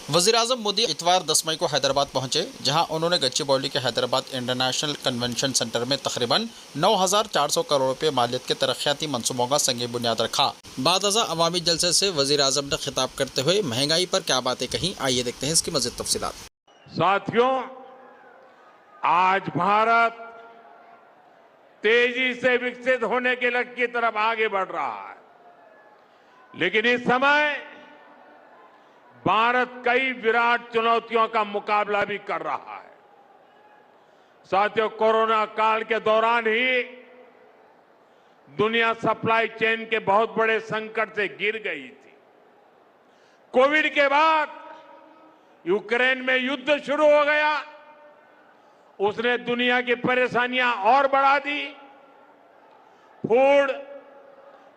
वज़ीर-ए-आज़म मोदी इतवार 10 मई को हैदराबाद पहुंचे, जहां उन्होंने गच्चीबौली के हैदराबाद इंटरनेशनल कन्वेंशन सेंटर में तकरीबन 9,400 करोड़ रुपए मालियत के तरक्याती मंसूबों का संग बुनियाद रखा। बाद अवामी जलसे से वज़ीर-ए-आज़म ने खिताब करते हुए महंगाई पर क्या बातें कहीं, आइए देखते हैं इसकी मज़ीद तफसीलात। साथियों, आज भारत तेजी से विकसित होने के लक्ष्य की तरफ आगे बढ़ रहा है, लेकिन इस समय भारत कई विराट चुनौतियों का मुकाबला भी कर रहा है। साथियों, कोरोना काल के दौरान ही दुनिया सप्लाई चेन के बहुत बड़े संकट से गिर गई थी। कोविड के बाद यूक्रेन में युद्ध शुरू हो गया, उसने दुनिया की परेशानियां और बढ़ा दी। फूड,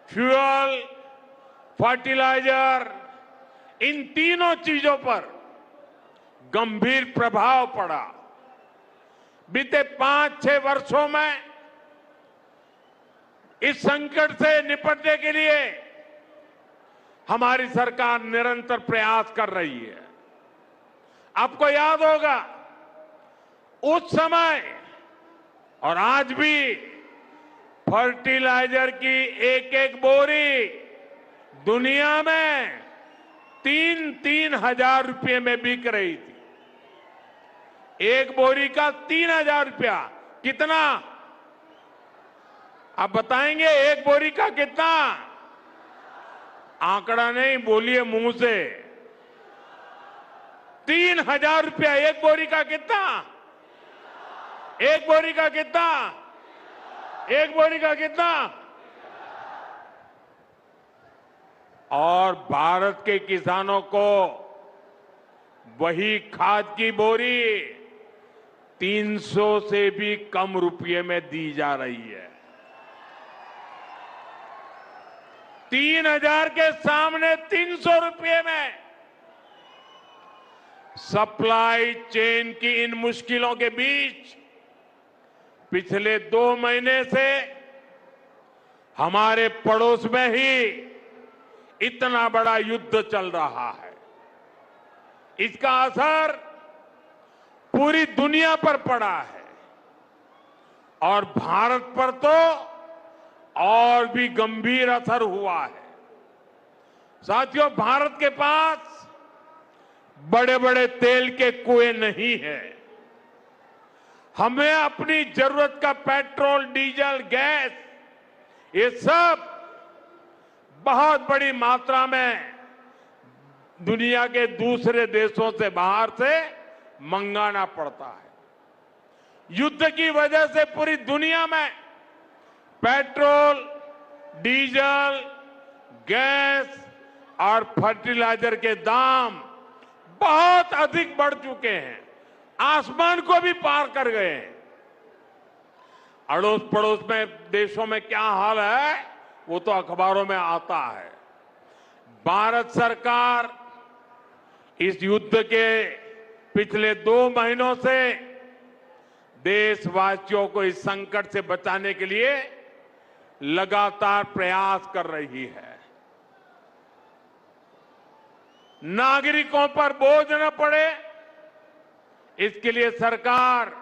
फ्यूल, फर्टिलाइजर, इन तीनों चीजों पर गंभीर प्रभाव पड़ा। बीते 5-6 वर्षों में इस संकट से निपटने के लिए हमारी सरकार निरंतर प्रयास कर रही है। आपको याद होगा, उस समय और आज भी फर्टिलाइजर की एक एक बोरी दुनिया में 3-3 हजार रुपये में बिक रही थी। एक बोरी का 3,000 रुपया, कितना आप बताएंगे? एक बोरी का कितना? आंकड़ा नहीं, बोलिए मुंह से। 3,000 रुपया एक बोरी का। कितना? एक बोरी का कितना? एक बोरी का कितना? और भारत के किसानों को वही खाद की बोरी 300 से भी कम रुपये में दी जा रही है। 3,000 के सामने 300 रुपये में। सप्लाई चेन की इन मुश्किलों के बीच पिछले 2 महीने से हमारे पड़ोस में ही इतना बड़ा युद्ध चल रहा है। इसका असर पूरी दुनिया पर पड़ा है और भारत पर तो और भी गंभीर असर हुआ है। साथियों, भारत के पास बड़े बड़े तेल के कुएं नहीं है। हमें अपनी जरूरत का पेट्रोल, डीजल, गैस, ये सब बहुत बड़ी मात्रा में दुनिया के दूसरे देशों से, बाहर से मंगाना पड़ता है। युद्ध की वजह से पूरी दुनिया में पेट्रोल, डीजल, गैस और फर्टिलाइजर के दाम बहुत अधिक बढ़ चुके हैं, आसमान को भी पार कर गए हैं। अड़ोस पड़ोस में देशों में क्या हाल है वो तो अखबारों में आता है। भारत सरकार इस युद्ध के पिछले 2 महीनों से देशवासियों को इस संकट से बचाने के लिए लगातार प्रयास कर रही है। नागरिकों पर बोझ न पड़े, इसके लिए सरकार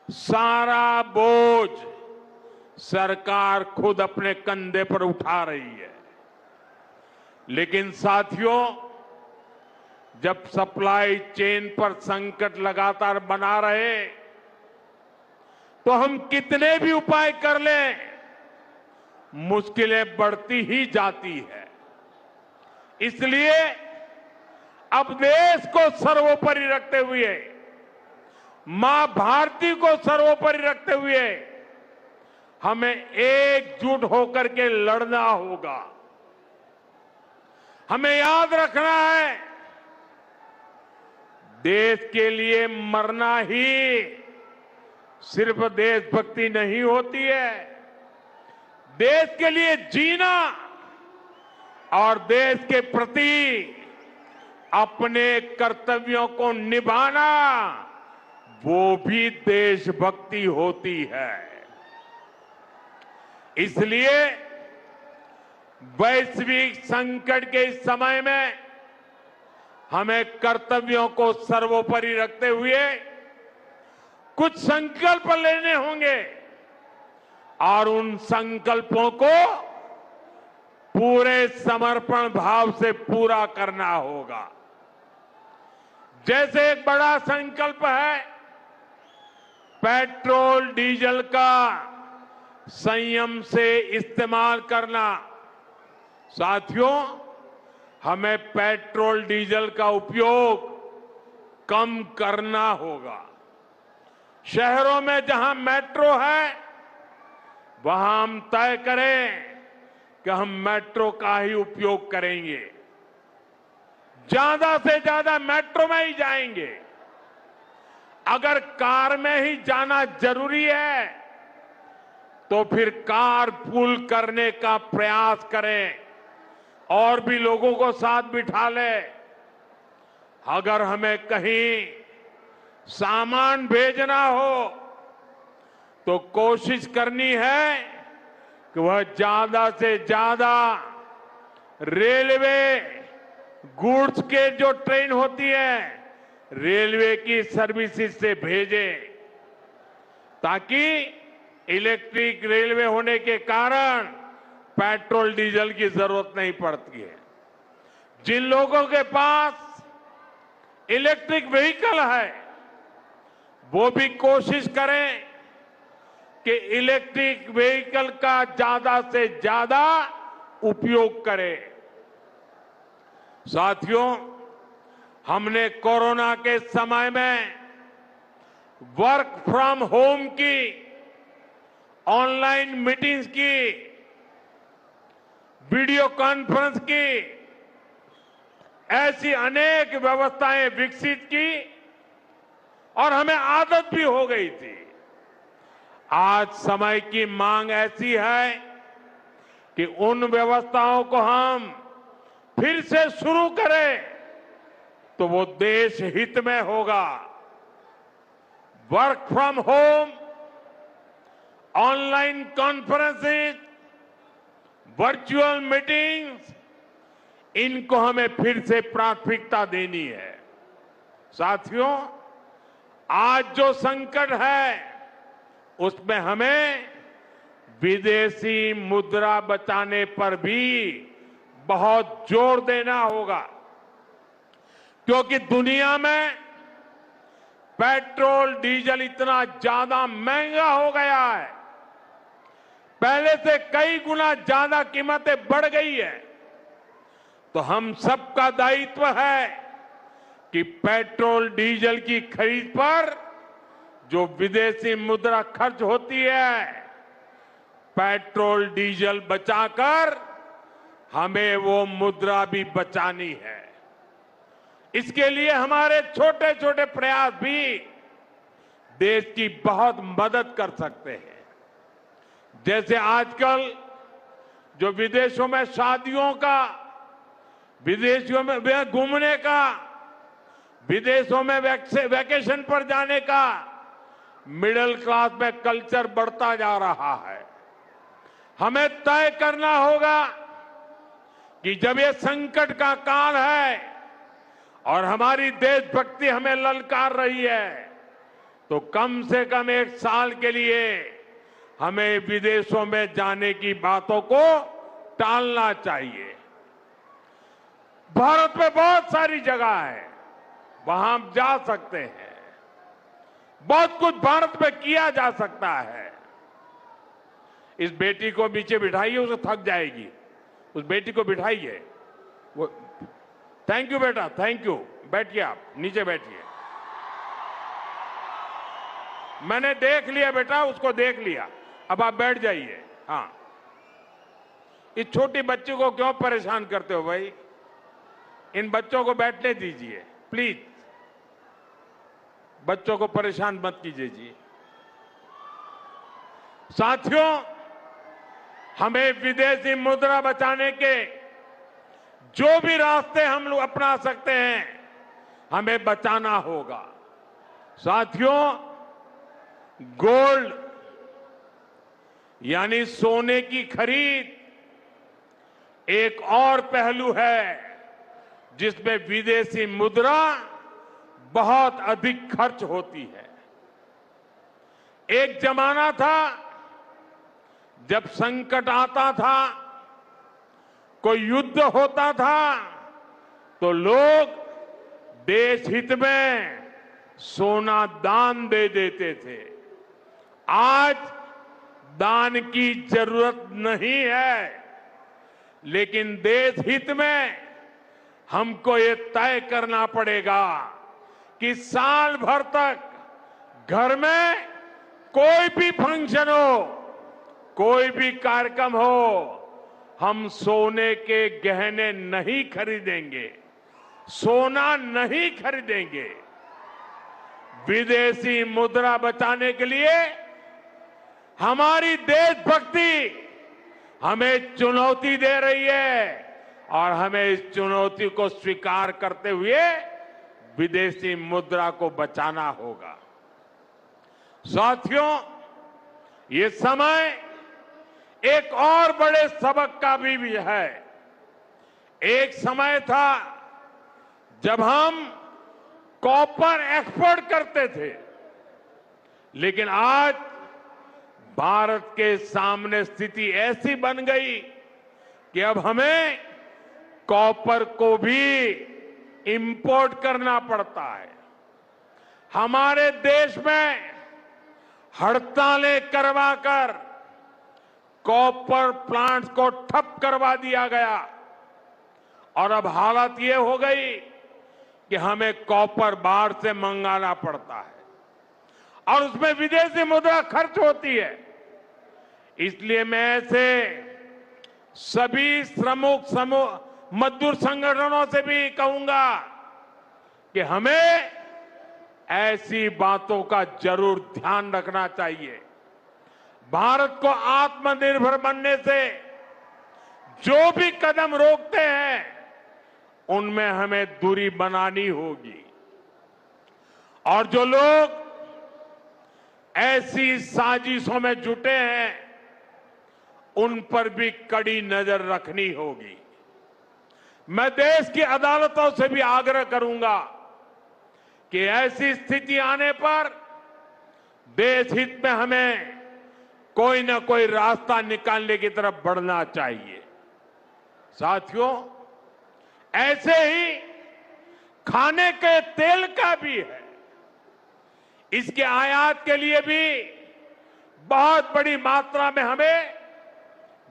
सारा बोझ सरकार खुद अपने कंधे पर उठा रही है। लेकिन साथियों, जब सप्लाई चेन पर संकट लगातार बना रहे तो हम कितने भी उपाय कर लें, मुश्किलें बढ़ती ही जाती है। इसलिए अब देश को सर्वोपरि रखते हुए, मां भारती को सर्वोपरि रखते हुए हमें एकजुट होकर के लड़ना होगा। हमें याद रखना है, देश के लिए मरना ही सिर्फ देशभक्ति नहीं होती है। देश के लिए जीना और देश के प्रति अपने कर्तव्यों को निभाना, वो भी देशभक्ति होती है। इसलिए वैश्विक संकट के इस समय में हमें कर्तव्यों को सर्वोपरि रखते हुए कुछ संकल्प लेने होंगे और उन संकल्पों को पूरे समर्पण भाव से पूरा करना होगा। जैसे एक बड़ा संकल्प है पेट्रोल डीजल का संयम से इस्तेमाल करना। साथियों, हमें पेट्रोल डीजल का उपयोग कम करना होगा। शहरों में जहां मेट्रो है वहां हम तय करें कि हम मेट्रो का ही उपयोग करेंगे, ज्यादा से ज्यादा मेट्रो में ही जाएंगे। अगर कार में ही जाना जरूरी है तो फिर कार पूल करने का प्रयास करें और भी लोगों को साथ बिठा ले। अगर हमें कहीं सामान भेजना हो तो कोशिश करनी है कि वह ज्यादा से ज्यादा रेलवे गुड्स के जो ट्रेन होती है रेलवे की सर्विसेज से भेजे, ताकि इलेक्ट्रिक रेलवे होने के कारण पेट्रोल डीजल की जरूरत नहीं पड़ती है। जिन लोगों के पास इलेक्ट्रिक व्हीकल है वो भी कोशिश करें कि इलेक्ट्रिक व्हीकल का ज्यादा से ज्यादा उपयोग करें। साथियों, हमने कोरोना के समय में वर्क फ्रॉम होम की, ऑनलाइन मीटिंग्स की, वीडियो कॉन्फ्रेंस की, ऐसी अनेक व्यवस्थाएं विकसित की और हमें आदत भी हो गई थी। आज समय की मांग ऐसी है कि उन व्यवस्थाओं को हम फिर से शुरू करें तो वो देश हित में होगा। Work from home, online conferences, virtual meetings, इनको हमें फिर से प्राथमिकता देनी है। साथियों, आज जो संकट है उसमें हमें विदेशी मुद्रा बचाने पर भी बहुत जोर देना होगा, क्योंकि दुनिया में पेट्रोल डीजल इतना ज्यादा महंगा हो गया है, पहले से कई गुना ज्यादा कीमतें बढ़ गई है। तो हम सबका दायित्व है कि पेट्रोल डीजल की खरीद पर जो विदेशी मुद्रा खर्च होती है, पेट्रोल डीजल बचाकर हमें वो मुद्रा भी बचानी है। इसके लिए हमारे छोटे छोटे प्रयास भी देश की बहुत मदद कर सकते हैं। जैसे आजकल जो विदेशों में शादियों का, विदेशों में घूमने का, विदेशों में वैकेशन पर जाने का मिडिल क्लास में कल्चर बढ़ता जा रहा है। हमें तय करना होगा कि जब ये संकट का काल है और हमारी देशभक्ति हमें ललकार रही है, तो कम से कम एक साल के लिए हमें विदेशों में जाने की बातों को टालना चाहिए। भारत में बहुत सारी जगह है, वहां हम जा सकते हैं। बहुत कुछ भारत में किया जा सकता है। इस बेटी को नीचे बिठाइए, उसे थक जाएगी। उस बेटी को बिठाइए। वो थैंक यू बेटा, थैंक यू। बैठिए, आप नीचे बैठिए। मैंने देख लिया बेटा, उसको देख लिया, अब आप बैठ जाइए। हाँ, इस छोटी बच्ची को क्यों परेशान करते हो भाई? इन बच्चों को बैठने दीजिए प्लीज। बच्चों को परेशान मत कीजिए जी। साथियों, हमें विदेशी मुद्रा बचाने के जो भी रास्ते हम लोग अपना सकते हैं, हमें बचाना होगा। साथियों, गोल्ड यानी सोने की खरीद एक और पहलू है जिसमें विदेशी मुद्रा बहुत अधिक खर्च होती है। एक जमाना था जब संकट आता था, कोई युद्ध होता था, तो लोग देश हित में सोना दान दे देते थे। आज दान की जरूरत नहीं है, लेकिन देश हित में हमको ये तय करना पड़ेगा कि साल भर तक घर में कोई भी फंक्शन हो, कोई भी कार्यक्रम हो, हम सोने के गहने नहीं खरीदेंगे, सोना नहीं खरीदेंगे। विदेशी मुद्रा बचाने के लिए हमारी देशभक्ति हमें चुनौती दे रही है और हमें इस चुनौती को स्वीकार करते हुए विदेशी मुद्रा को बचाना होगा। साथियों, ये समय एक और बड़े सबक का भी है। एक समय था जब हम कॉपर एक्सपोर्ट करते थे, लेकिन आज भारत के सामने स्थिति ऐसी बन गई कि अब हमें कॉपर को भी इंपोर्ट करना पड़ता है। हमारे देश में हड़तालें करवाकर कॉपर प्लांट्स को ठप करवा दिया गया और अब हालत ये हो गई कि हमें कॉपर बाहर से मंगाना पड़ता है और उसमें विदेशी मुद्रा खर्च होती है। इसलिए मैं ऐसे सभी श्रमिक समूह मजदूर संगठनों से भी कहूंगा कि हमें ऐसी बातों का जरूर ध्यान रखना चाहिए। भारत को आत्मनिर्भर बनने से जो भी कदम रोकते हैं, उनमें हमें दूरी बनानी होगी और जो लोग ऐसी साजिशों में जुटे हैं, उन पर भी कड़ी नजर रखनी होगी। मैं देश की अदालतों से भी आग्रह करूंगा कि ऐसी स्थिति आने पर देश हित में हमें कोई ना कोई रास्ता निकालने की तरफ बढ़ना चाहिए। साथियों, ऐसे ही खाने के तेल का भी है। इसके आयात के लिए भी बहुत बड़ी मात्रा में हमें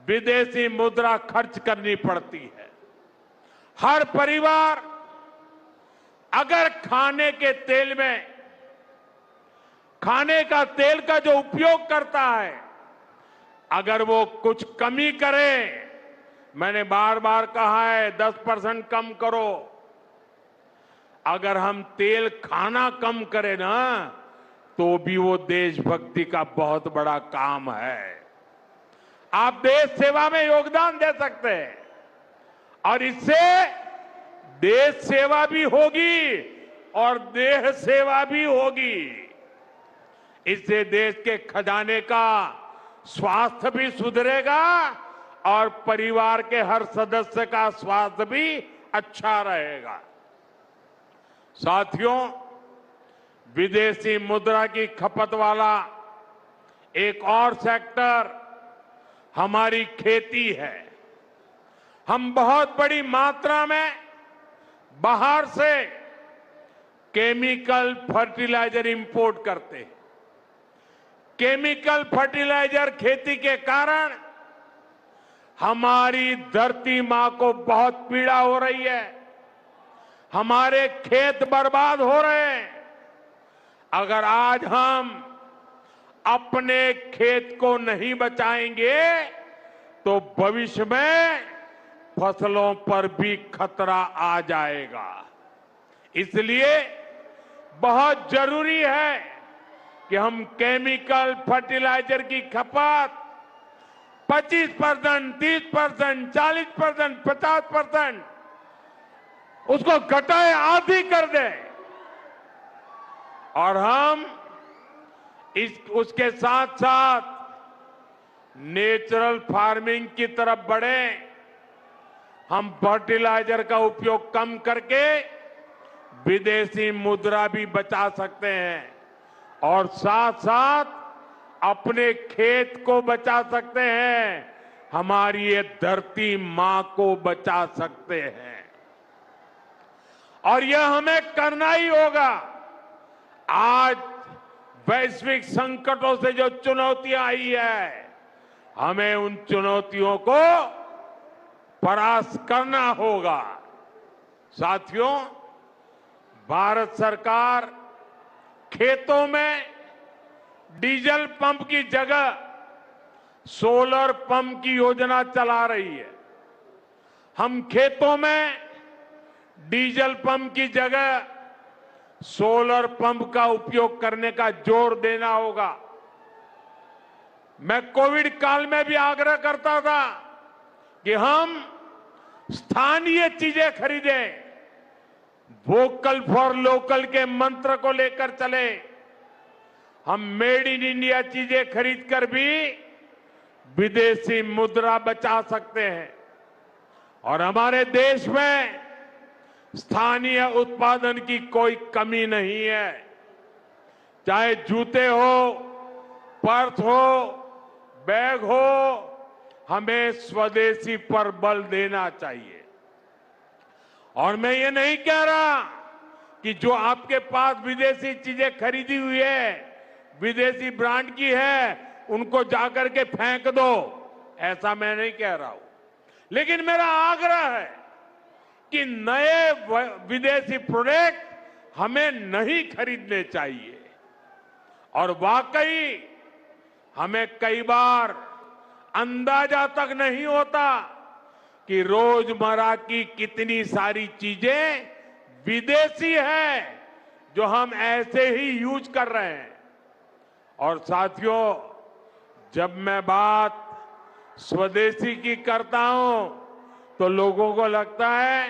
विदेशी मुद्रा खर्च करनी पड़ती है। हर परिवार अगर खाने के तेल में खाने का तेल का जो उपयोग करता है, अगर वो कुछ कमी करे, मैंने बार बार कहा है 10% कम करो। अगर हम तेल खाना कम करें ना, तो भी वो देशभक्ति का बहुत बड़ा काम है। आप देश सेवा में योगदान दे सकते हैं और इससे देश सेवा भी होगी और देह सेवा भी होगी। इससे देश के खजाने का स्वास्थ्य भी सुधरेगा और परिवार के हर सदस्य का स्वास्थ्य भी अच्छा रहेगा। साथियों, विदेशी मुद्रा की खपत वाला एक और सेक्टर हमारी खेती है। हम बहुत बड़ी मात्रा में बाहर से केमिकल फर्टिलाइजर इंपोर्ट करते हैं। केमिकल फर्टिलाइजर खेती के कारण हमारी धरती मां को बहुत पीड़ा हो रही है। हमारे खेत बर्बाद हो रहे हैं। अगर आज हम अपने खेत को नहीं बचाएंगे तो भविष्य में फसलों पर भी खतरा आ जाएगा। इसलिए बहुत जरूरी है कि हम केमिकल फर्टिलाइजर की खपत 25%, 30%, 40%, 50% उसको घटाए, आधी कर दें और हम उसके साथ साथ नेचुरल फार्मिंग की तरफ बढ़ें। हम फर्टिलाइजर का उपयोग कम करके विदेशी मुद्रा भी बचा सकते हैं और साथ साथ अपने खेत को बचा सकते हैं, हमारी ये धरती मां को बचा सकते हैं। और यह हमें करना ही होगा। आज वैश्विक संकटों से जो चुनौतियां आई है, हमें उन चुनौतियों को परास्त करना होगा। साथियों, भारत सरकार खेतों में डीजल पंप की जगह सोलर पंप की योजना चला रही है। हम खेतों में डीजल पंप की जगह सोलर पंप का उपयोग करने का जोर देना होगा। मैं कोविड काल में भी आग्रह करता था कि हम स्थानीय चीजें खरीदें, वोकल फॉर लोकल के मंत्र को लेकर चले। हम मेड इन इंडिया चीजें खरीदकर भी विदेशी मुद्रा बचा सकते हैं और हमारे देश में स्थानीय उत्पादन की कोई कमी नहीं है। चाहे जूते हो, पर्स हो, बैग हो, हमें स्वदेशी पर बल देना चाहिए। और मैं ये नहीं कह रहा कि जो आपके पास विदेशी चीजें खरीदी हुई है, विदेशी ब्रांड की है, उनको जाकर के फेंक दो, ऐसा मैं नहीं कह रहा हूं। लेकिन मेरा आग्रह है कि नए विदेशी प्रोडक्ट हमें नहीं खरीदने चाहिए। और वाकई हमें कई बार अंदाजा तक नहीं होता कि रोजमर्रा की कितनी सारी चीजें विदेशी हैं जो हम ऐसे ही यूज कर रहे हैं। और साथियों, जब मैं बात स्वदेशी की करता हूं तो लोगों को लगता है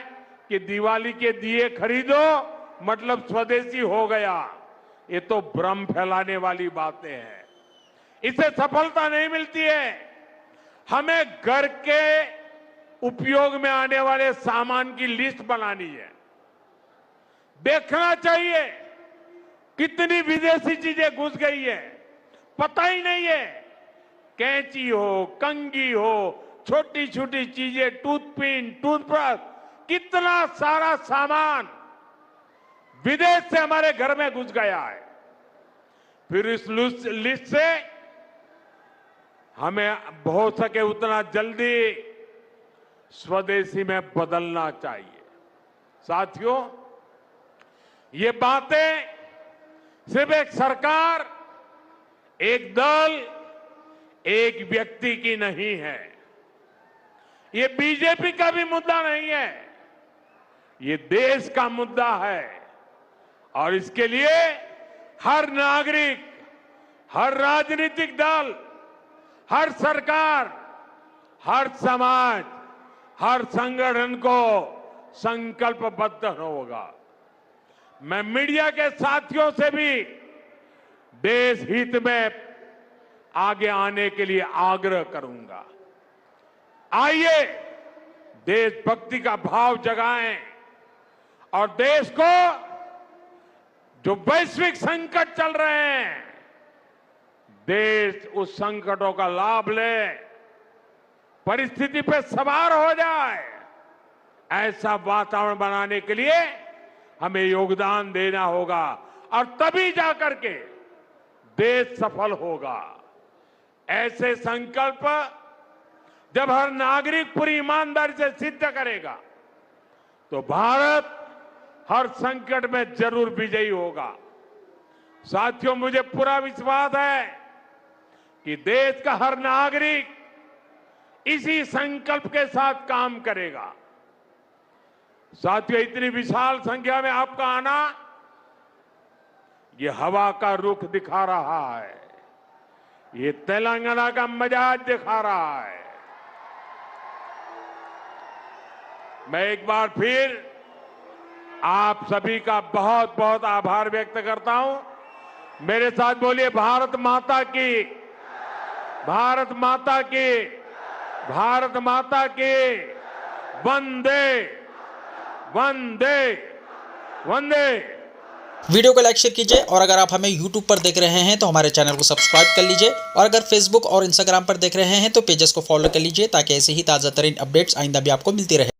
कि दिवाली के दिए खरीदो मतलब स्वदेशी हो गया। ये तो भ्रम फैलाने वाली बातें हैं, इससे सफलता नहीं मिलती है। हमें घर के उपयोग में आने वाले सामान की लिस्ट बनानी है। देखना चाहिए कितनी विदेशी चीजें घुस गई है, पता ही नहीं है। कैंची हो, कंघी हो, छोटी छोटी चीजें, टूथपिन, टूथब्रश, कितना सारा सामान विदेश से हमारे घर में घुस गया है। फिर इस लिस्ट से हमें हो सके उतना जल्दी स्वदेशी में बदलना चाहिए। साथियों, ये बातें सिर्फ एक सरकार, एक दल, एक व्यक्ति की नहीं है। ये बीजेपी का भी मुद्दा नहीं है, ये देश का मुद्दा है। और इसके लिए हर नागरिक, हर राजनीतिक दल, हर सरकार, हर समाज, हर संगठन को संकल्पबद्ध होगा। मैं मीडिया के साथियों से भी देश हित में आगे आने के लिए आग्रह करूंगा। आइए देशभक्ति का भाव जगाएं और देश को जो वैश्विक संकट चल रहे हैं, देश उस संकटों का लाभ ले, परिस्थिति पे सवार हो जाए। ऐसा वातावरण बनाने के लिए हमें योगदान देना होगा और तभी जाकर के देश सफल होगा। ऐसे संकल्प जब हर नागरिक पूरी ईमानदारी से सिद्ध करेगा तो भारत हर संकट में जरूर विजयी होगा। साथियों, मुझे पूरा विश्वास है कि देश का हर नागरिक इसी संकल्प के साथ काम करेगा। साथियों, इतनी विशाल संख्या में आपका आना ये हवा का रुख दिखा रहा है, ये तेलंगाना का मिजाज दिखा रहा है। मैं एक बार फिर आप सभी का बहुत बहुत आभार व्यक्त करता हूं। मेरे साथ बोलिए, भारत माता की, भारत माता की, भारत माता की, वंदे वंदे वंदे। वीडियो को लाइक शेयर कीजिए और अगर आप हमें YouTube पर देख रहे हैं तो हमारे चैनल को सब्सक्राइब कर लीजिए और अगर Facebook और Instagram पर देख रहे हैं तो पेजेस को फॉलो कर लीजिए ताकि ऐसे ही ताज़ा तरीन अपडेट्स आइंदा भी आपको मिलती रहे।